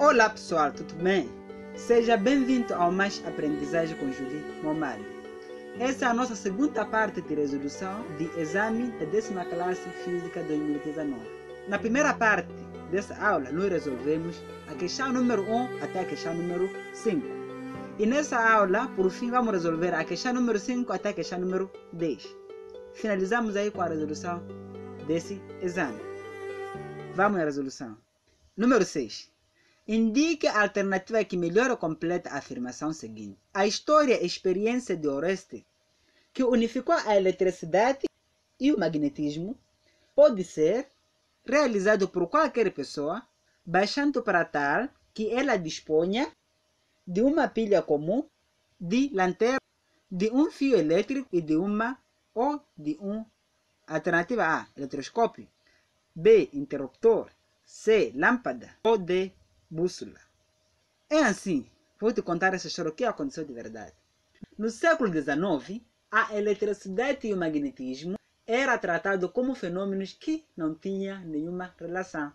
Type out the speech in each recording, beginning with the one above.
Olá pessoal, tudo bem? Seja bem-vindo ao Mais Aprendizagem com Julie Momali. Essa é a nossa segunda parte de resolução de exame da 10ª classe Física 2019. Na primeira parte dessa aula, nós resolvemos a questão número 1 até a questão número 5. E nessa aula, por fim, vamos resolver a questão número 5 até a questão número 10. Finalizamos aí com a resolução desse exame. Vamos à resolução. Número 6. Indique a alternativa que melhor completa a afirmação seguinte. A história e experiência de Orestes, que unificou a eletricidade e o magnetismo, pode ser realizado por qualquer pessoa, bastante para tal que ela disponha de uma pilha comum, de lanterna, de um fio elétrico e de uma ou de um. Alternativa A, eletroscópio. B, interruptor. C, lâmpada. Ou D, bússola. É assim, vou te contar essa história, o que aconteceu de verdade. No século XIX, a eletricidade e o magnetismo era tratado como fenômenos que não tinham nenhuma relação.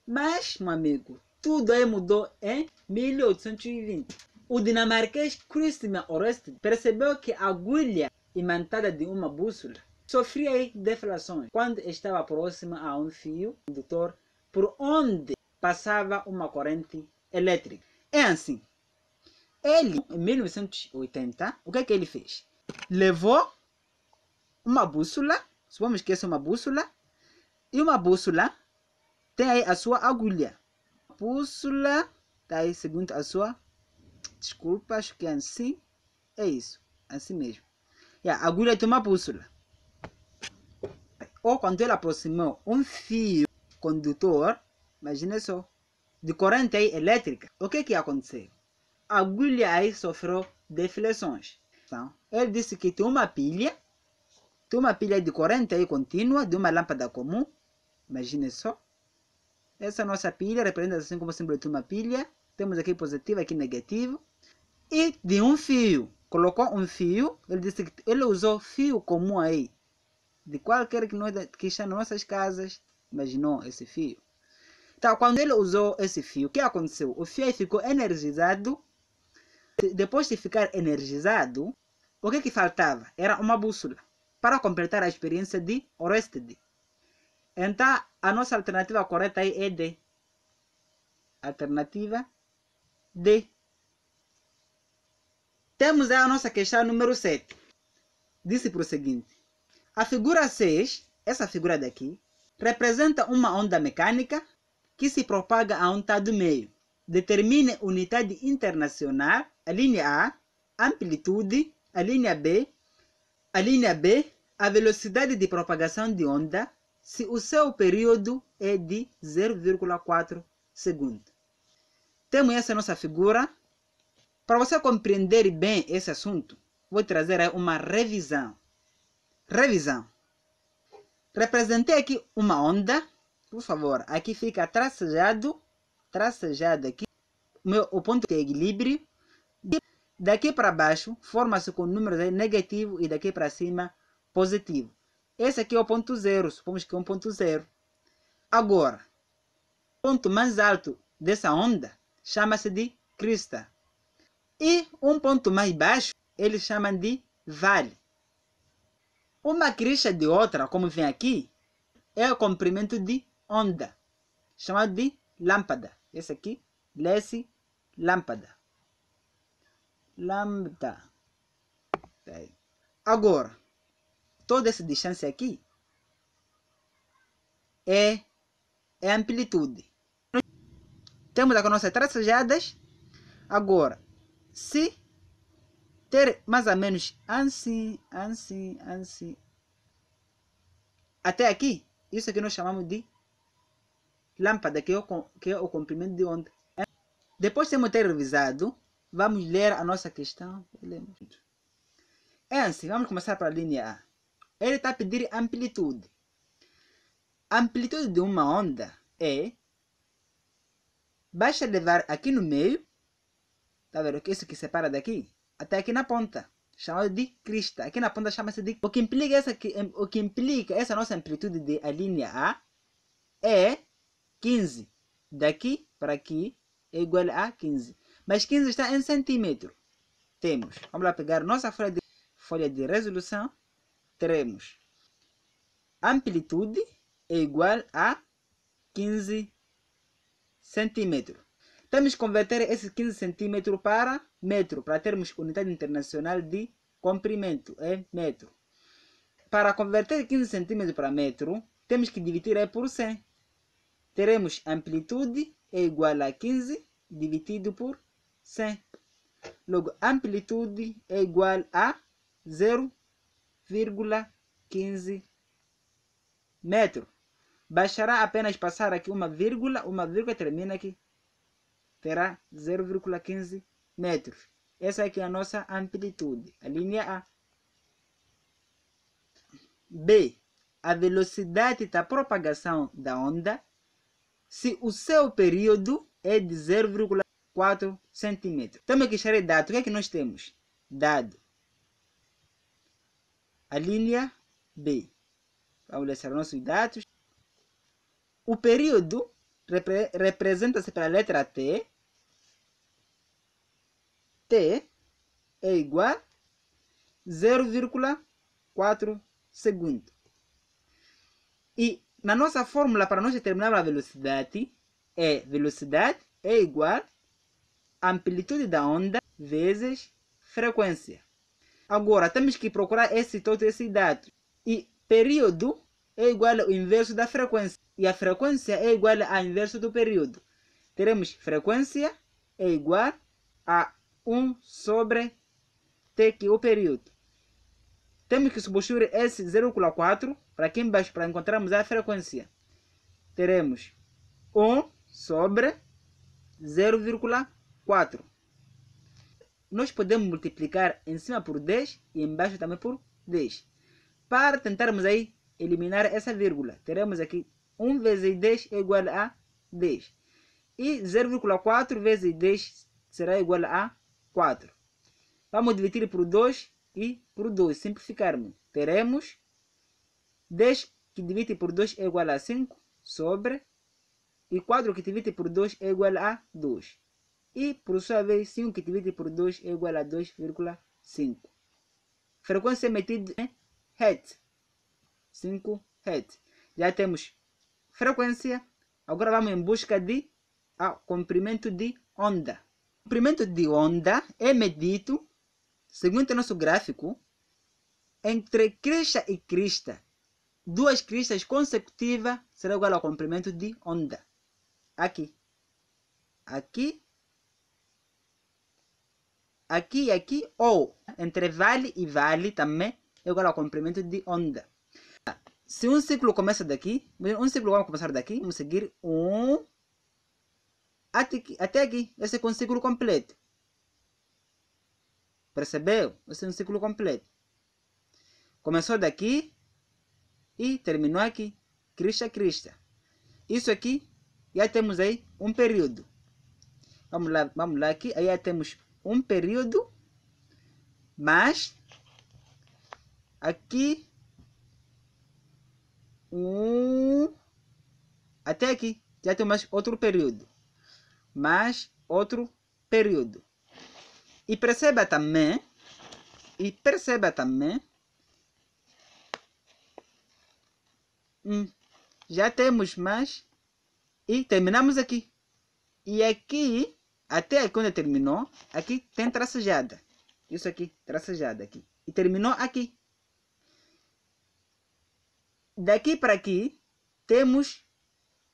Mas, meu amigo, tudo aí mudou em 1820. O dinamarquês Christian Orestes percebeu que a agulha imantada de uma bússola sofria deflações quando estava próxima a um fio condutor por onde passava uma corrente elétrica. É assim. Ele, em 1980, o que é que ele fez? Levou uma bússola, supomos que essa é uma bússola, e uma bússola tem aí a sua agulha. A bússola está aí segundo a sua... Desculpa, acho que é assim. É isso, assim mesmo. E a agulha tem uma bússola. Ou quando ele aproximou um fio condutor, imagina só, de corrente aí elétrica, o que aconteceu? A agulha aí sofreu deflexões. Então, ele disse que tem uma pilha de corrente aí contínua, de uma lâmpada comum, imagine só. Essa nossa pilha representa assim como símbolo de uma pilha. Temos aqui positivo, aqui negativo. E de um fio, colocou um fio, ele disse que ele usou fio comum aí, de qualquer que está nas nossas casas, imaginou esse fio. Então, quando ele usou esse fio, o que aconteceu? O fio ficou energizado. Depois de ficar energizado, o que faltava? Era uma bússola para completar a experiência de Orestes. Então, a nossa alternativa correta aí é D. Alternativa D. Temos a nossa questão número 7. Disse para o seguinte. A figura 6, essa figura daqui, representa uma onda mecânica que se propaga a um dado meio. Determine unidade internacional, a linha A, amplitude, a linha B, a velocidade de propagação de onda, se o seu período é de 0,4 segundos. Temos essa nossa figura. Para você compreender bem esse assunto, vou trazer aí uma revisão. Representei aqui uma onda. Por favor, aqui fica tracejado aqui o ponto de equilíbrio. Daqui para baixo, forma-se com números aí negativo e daqui para cima, positivo. Esse aqui é o ponto zero, supomos que é um ponto zero. Agora, o ponto mais alto dessa onda chama-se de crista. E um ponto mais baixo, eles chamam de vale. Uma crista de outra, como vem aqui, é o comprimento de onda, chamado de lâmpada. Esse aqui, lê-se lâmpada. Lambda. Agora, toda essa distância aqui é amplitude. Temos as nossas traçajadas. Agora, se ter mais ou menos assim, até aqui, isso aqui nós chamamos de lâmpada, que é o comprimento de onda. Depois de ter revisado, vamos ler a nossa questão. É assim, vamos começar para a linha A. Ele está a pedir amplitude. A amplitude de uma onda é... Basta levar aqui no meio, tá vendo? Isso que separa daqui, até aqui na ponta, chamado de crista. Aqui na ponta chama-se de... O que implica essa nossa amplitude de a linha A é 15. Daqui para aqui é igual a 15. Mas 15 está em centímetro. Temos, vamos lá pegar nossa folha de resolução. Teremos amplitude é igual a 15 centímetros. Temos que converter esses 15 centímetros para metro, para termos unidade internacional de comprimento, é metro. Para converter 15 centímetros para metro, temos que dividir por 100. Teremos amplitude é igual a 15 dividido por 100. Logo, amplitude é igual a 0,15 metro. Bastará apenas passar aqui uma vírgula termina aqui. Terá 0,15 metros. Essa aqui é a nossa amplitude, a linha A. B. A velocidade da propagação da onda se o seu período é de 0,4 centímetros. Temos que extrair dado. O que é que nós temos? Dado. A linha B. Vamos ler nossos dados. O período representa-se pela letra T. T é igual a 0,4 segundos. E na nossa fórmula para nós determinarmos a velocidade é igual a amplitude da onda vezes frequência. Agora temos que procurar todos esses dados. E período é igual ao inverso da frequência. E a frequência é igual ao inverso do período. Teremos frequência é igual a 1 sobre T, que é o período. Temos que substituir esse 0,4 para aqui embaixo para encontrarmos a frequência. Teremos 1 sobre 0,4. Nós podemos multiplicar em cima por 10 e embaixo também por 10. Para tentarmos aí eliminar essa vírgula, teremos aqui 1 vezes 10 é igual a 10. E 0,4 vezes 10 será igual a 4. Vamos dividir por 2 e por 2. Simplificarmos. Teremos 10 que divide por 2 é igual a 5 sobre. E 4 que divide por 2 é igual a 2. E por sua vez 5 que divide por 2 é igual a 2,5. Frequência medida em Hz. 5 Hz. Já temos frequência. Agora vamos em busca de comprimento de onda. O comprimento de onda é medido, segundo o nosso gráfico, entre crista e crista. Duas cristas consecutivas será igual ao comprimento de onda. Aqui. Aqui. Aqui e aqui. Ou entre vale e vale também é igual ao comprimento de onda. Se um ciclo começa daqui, vamos começar daqui, vamos seguir até aqui. Esse é um ciclo completo. Percebeu? Esse é um ciclo completo. Começou daqui e terminou aqui. Crista a crista. Isso aqui, já temos aí um período. Vamos lá aqui. Aí já temos um período. Mas aqui até aqui já tem mais outro período. Mais outro período. E perceba também. Já temos mais. E terminamos aqui. E aqui, até aqui onde terminou, aqui tem tracejada. Isso aqui, tracejada aqui. E terminou aqui. Daqui para aqui, temos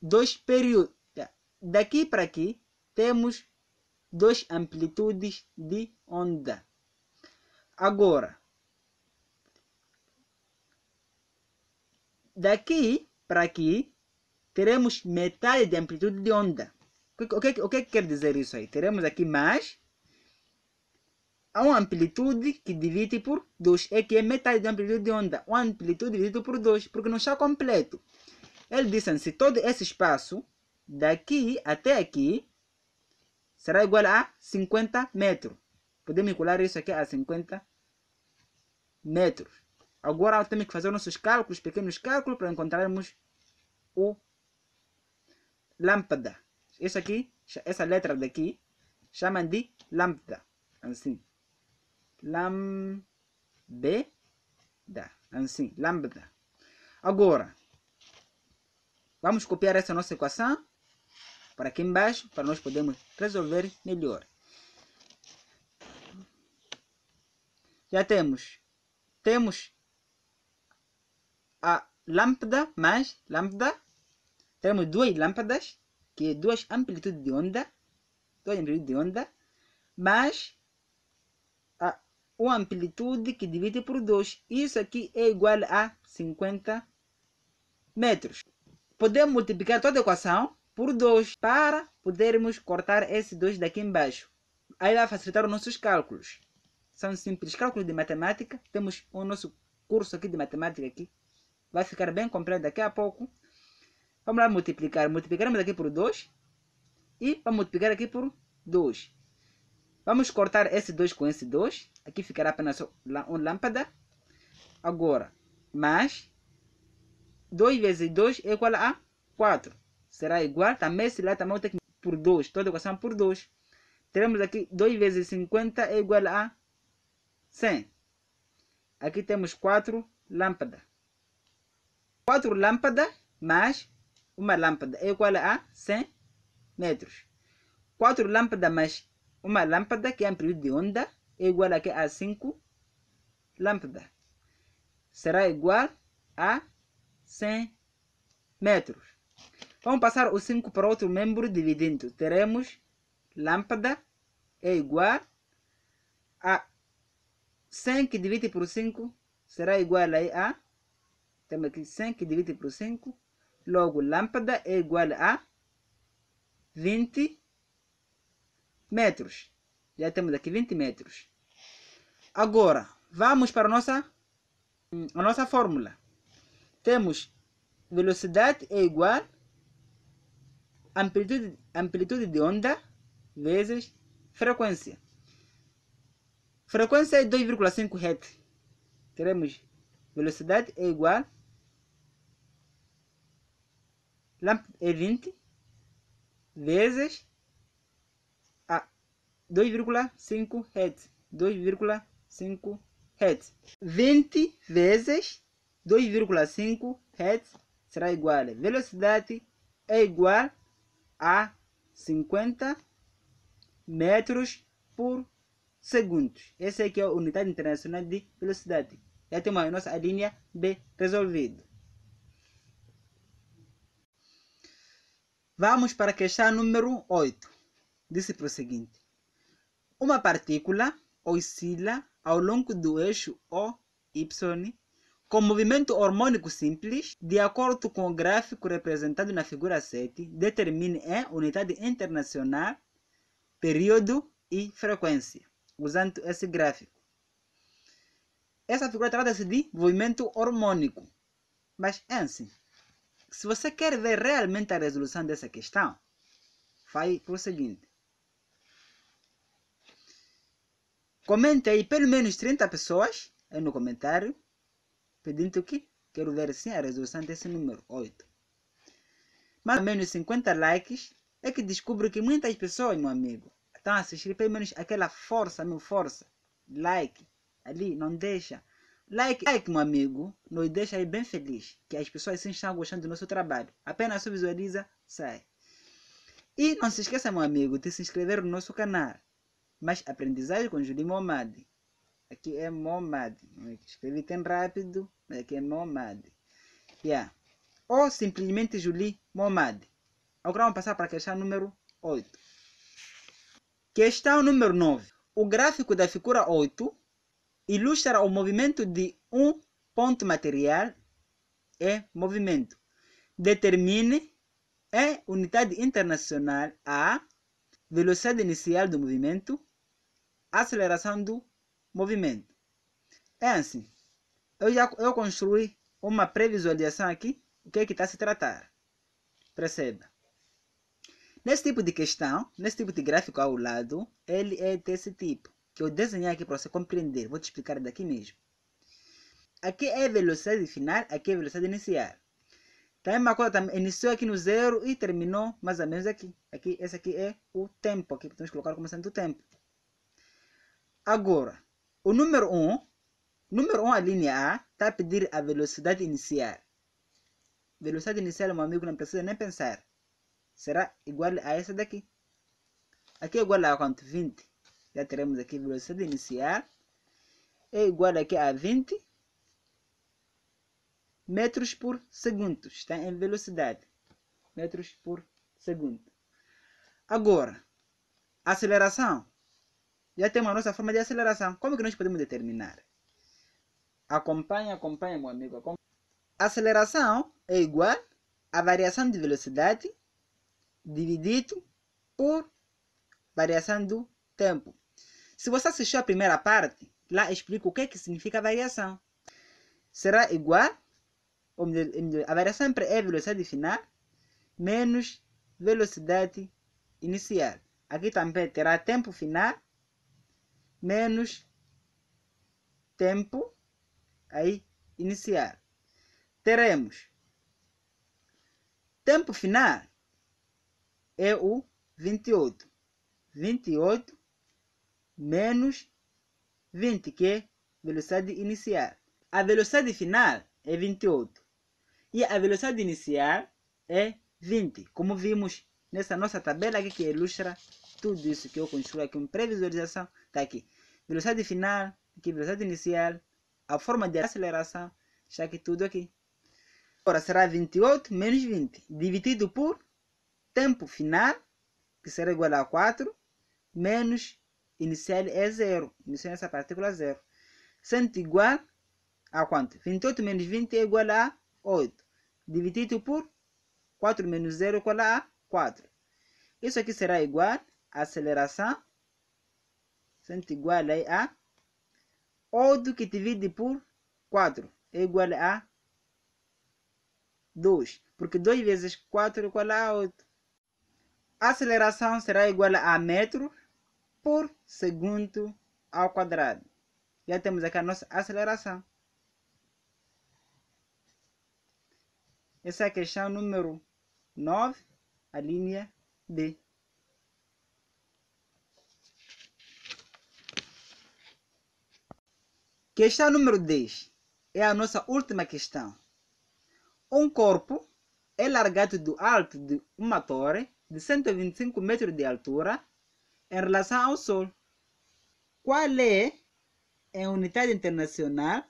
dois períodos. Daqui para aqui, temos duas amplitudes de onda. Agora, daqui para aqui, teremos metade de amplitude de onda. O que quer dizer isso aí? Teremos aqui mais uma amplitude que divide por 2. É que é metade da amplitude de onda. Uma amplitude dividido por 2, porque não está completo. Ele disse assim, todo esse espaço, daqui até aqui, será igual a 50 metros. Podemos calcular isso aqui a 50 metros. Agora temos que fazer nossos cálculos, pequenos cálculos, para encontrarmos o lâmpada. Isso aqui essa letra daqui, chamam de lambda. Assim. Lambda. Assim. Lambda. Agora, vamos copiar essa nossa equação para aqui embaixo, para nós podermos resolver melhor. Já temos a lâmpada mais lambda. Temos duas lâmpadas, que é duas amplitudes de onda, mais uma amplitude que divide por 2. Isso aqui é igual a 50 metros. Podemos multiplicar toda a equação por 2 para podermos cortar esse 2 daqui embaixo. Aí vai facilitar os nossos cálculos. São simples cálculos de matemática. Temos o nosso curso aqui de matemática aqui. Vai ficar bem completo daqui a pouco. Vamos lá multiplicar. Multiplicaremos aqui por 2. E vamos multiplicar aqui por 2. Vamos cortar esse 2 com esse 2. Aqui ficará apenas uma lâmpada. Agora, mais 2 vezes 2 é igual a 4. Será igual, também esse lá também tem que por 2. Toda equação por 2. Teremos aqui 2 vezes 50 é igual a 100. Aqui temos 4 lâmpadas. 4 lâmpadas mais uma lâmpada é igual a 100 metros. 4 lâmpadas mais uma lâmpada, que é a amplitude de onda, é igual aqui a 5 lâmpadas. Será igual a 100 metros. Vamos passar o 5 para outro membro dividindo. Teremos lâmpada é igual a 100 que divide por 5 será igual a... Temos aqui 100 que divide por 5. Logo, lâmpada é igual a 20 metros. Já temos aqui 20 metros. Agora, vamos para a nossa fórmula. Temos velocidade é igual a amplitude de onda vezes frequência. Frequência é 2,5 Hz. Teremos velocidade é igual a 20 vezes a 2,5 Hz. 2,5 Hz. 20 vezes 2,5 Hz será igual a velocidade é igual a 50 metros por segundo. Essa aqui é a unidade internacional de velocidade. Já temos a nossa linha B resolvida. Vamos para a questão número 8. Diz o seguinte. Uma partícula oscila ao longo do eixo OY com movimento harmônico simples, de acordo com o gráfico representado na figura 7, determine em unidade internacional, período e frequência, usando esse gráfico. Essa figura trata-se de movimento harmônico. Mas é assim. Se você quer ver realmente a resolução dessa questão, faz o seguinte. Comente aí pelo menos 30 pessoas aí no comentário, pedindo que quero ver sim a resolução desse número 8. Mais ou menos 50 likes é que descubro que muitas pessoas, meu amigo, estão a assistir pelo menos aquela força, meu força. Like, ali, não deixa. Like, meu amigo, nos deixa aí bem feliz, que as pessoas sim estão gostando do nosso trabalho. Apenas só visualiza, sai. E não se esqueça, meu amigo, de se inscrever no nosso canal. Mais aprendizagem com Julie Momad. Aqui é Momad. Escrevi tão rápido, mas aqui é Momad. Yeah. Ou simplesmente Julie Momad. Agora vamos passar para a questão número 8. Questão número 9. O gráfico da figura 8 ilustra o movimento de um ponto material em movimento. Determine em unidade internacional a velocidade inicial do movimento, aceleração do movimento. É assim. Eu construí uma previsualização aqui. O que é que está a se tratar? Perceba. Nesse tipo de questão, nesse tipo de gráfico ao lado, ele é desse tipo. Que eu desenhei aqui para você compreender. Vou te explicar daqui mesmo. Aqui é a velocidade final, aqui é a velocidade inicial. Também uma coisa, também iniciou aqui no 0 e terminou mais ou menos aqui. Esse aqui é o tempo, aqui podemos colocar como sendo o tempo. Agora, o número 1, a linha A, está a pedir a velocidade inicial. Velocidade inicial, meu amigo, não precisa nem pensar. Será igual a essa daqui. Aqui é igual a quanto? 20. Já teremos aqui velocidade inicial. É igual aqui a 20 metros por segundo. Está em velocidade. Metros por segundo. Agora, aceleração. Já temos a nossa forma de aceleração. Como que nós podemos determinar? Acompanha, meu amigo. Aceleração é igual a variação de velocidade dividido por variação do tempo. Se você assistiu a primeira parte, lá explico o que significa variação. Será igual, a variação sempre é velocidade final menos velocidade inicial. Aqui também terá tempo final menos tempo aí inicial. Teremos tempo final é o 28. 28 menos 20, que é velocidade inicial. A velocidade final é 28. E a velocidade inicial é 20. Como vimos nessa nossa tabela aqui que ilustra tudo isso que eu construí aqui, uma previsualização. Está aqui. Velocidade final, aqui velocidade inicial, a forma de aceleração, está aqui tudo aqui. Agora será 28 menos 20, dividido por tempo final, que será igual a 4, menos inicial é 0. Inicial essa partícula 0. Sendo igual a quanto? 28 menos 20 é igual a 8. Dividido por 4 menos 0 é igual a 4. Isso aqui será igual a aceleração, sendo igual a 8 que divide por 4 é igual a 2. Porque 2 vezes 4 é igual a 8. A aceleração será igual a metros por segundo ao quadrado. Já temos aqui a nossa aceleração. Essa é a questão número 9, a linha D. Questão número 10 é a nossa última questão. Um corpo é largado do alto de uma torre de 125 metros de altura em relação ao Sol. Qual é, em unidade internacional,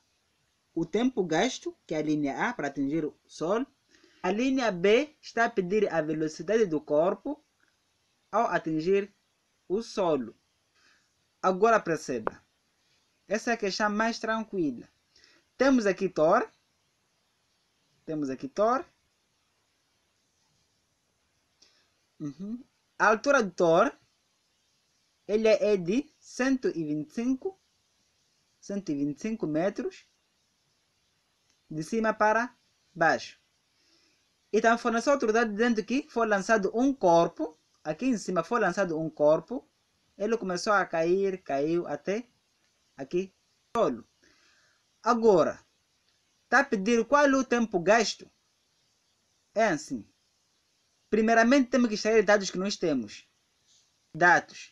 o tempo gasto, que é a linha A, para atingir o Sol? A linha B está a pedir a velocidade do corpo ao atingir o solo. Agora perceba. Essa é a questão mais tranquila. Temos aqui torre. A altura do torre ele é de 125 metros de cima para baixo. E também foi nessa autoridade dizendo que foi lançado um corpo. Aqui em cima foi lançado um corpo. Ele começou a cair, caiu até aqui solo. Agora, está a pedir qual é o tempo gasto? É assim. Primeiramente temos que extrair dados que nós temos. Dados.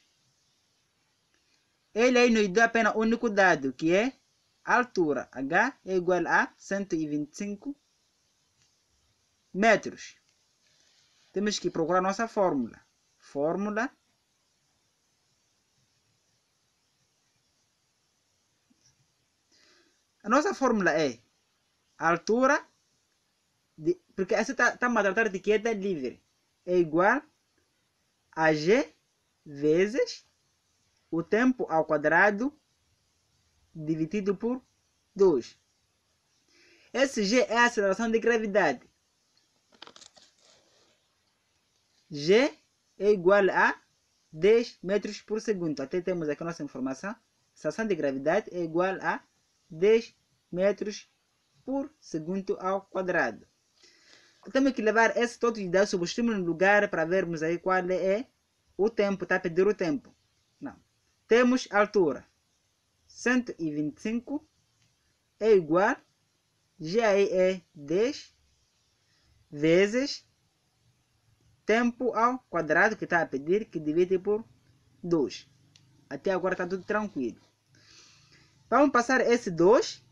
Ele aí nos deu apenas um único dado, que é a altura. H é igual a 125 metros. Temos que procurar nossa fórmula. A nossa fórmula é a altura, porque essa está a tratar de queda livre, é igual a G vezes o tempo ao quadrado dividido por 2. Esse G é a aceleração de gravidade. G é igual a 10 metros por segundo. Até temos aqui a nossa informação. A aceleração de gravidade é igual a 10 metros por segundo ao quadrado. Temos que levar esse todo de dados, substituímos no lugar para vermos aí qual é o tempo. Está a pedir o tempo. Não. Temos a altura. 125 é igual. G aí é 10 vezes tempo ao quadrado que está a pedir, que divide por 2. Até agora está tudo tranquilo. Vamos passar esse 2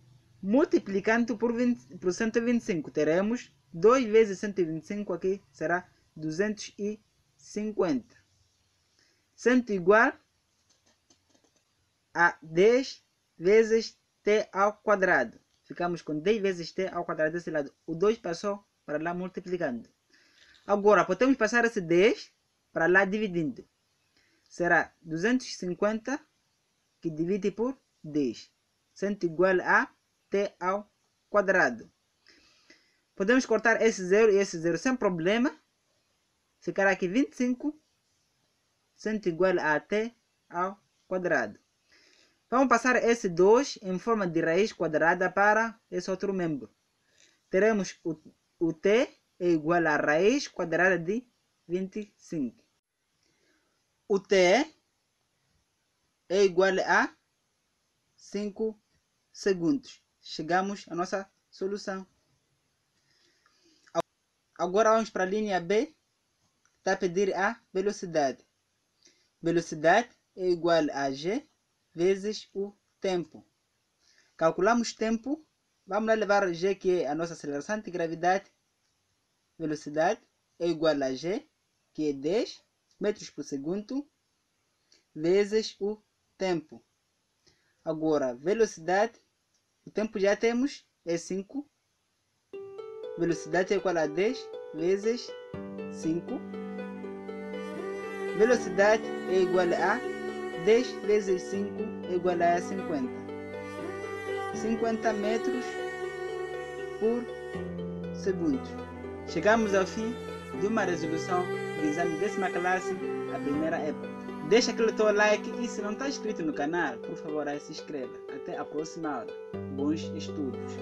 multiplicando por 125. Teremos 2 vezes 125 aqui será 250. Sendo igual a 10 vezes t ao quadrado. Ficamos com 10 vezes t ao quadrado desse lado. O 2 passou para lá multiplicando. Agora, podemos passar esse 10 para lá dividindo. Será 250 que divide por 10. Sendo igual a t ao quadrado. Podemos cortar esse 0 e esse 0 sem problema. Ficará aqui 25 sendo igual a t ao quadrado. Vamos passar esse 2 em forma de raiz quadrada para esse outro membro. Teremos o t é igual a raiz quadrada de 25. O t é igual a 5 segundos. Chegamos à nossa solução. Agora vamos para a linha B. Está a pedir a velocidade. Velocidade é igual a g vezes o tempo. Calculamos tempo. Vamos lá levar g, que é a nossa aceleração antigravidade. Velocidade é igual a g, que é 10 metros por segundo, vezes o tempo. Agora, velocidade, o tempo já temos, é 5. Velocidade é igual a 10 vezes 5. Velocidade é igual a 10 vezes 5 é igual a 50. 50 metros por segundo. Chegamos ao fim de uma resolução de exame de 10ª classe, a primeira época. Deixa aquele teu like e se não está inscrito no canal, por favor, se inscreva. Até a próxima aula. Bons estudos!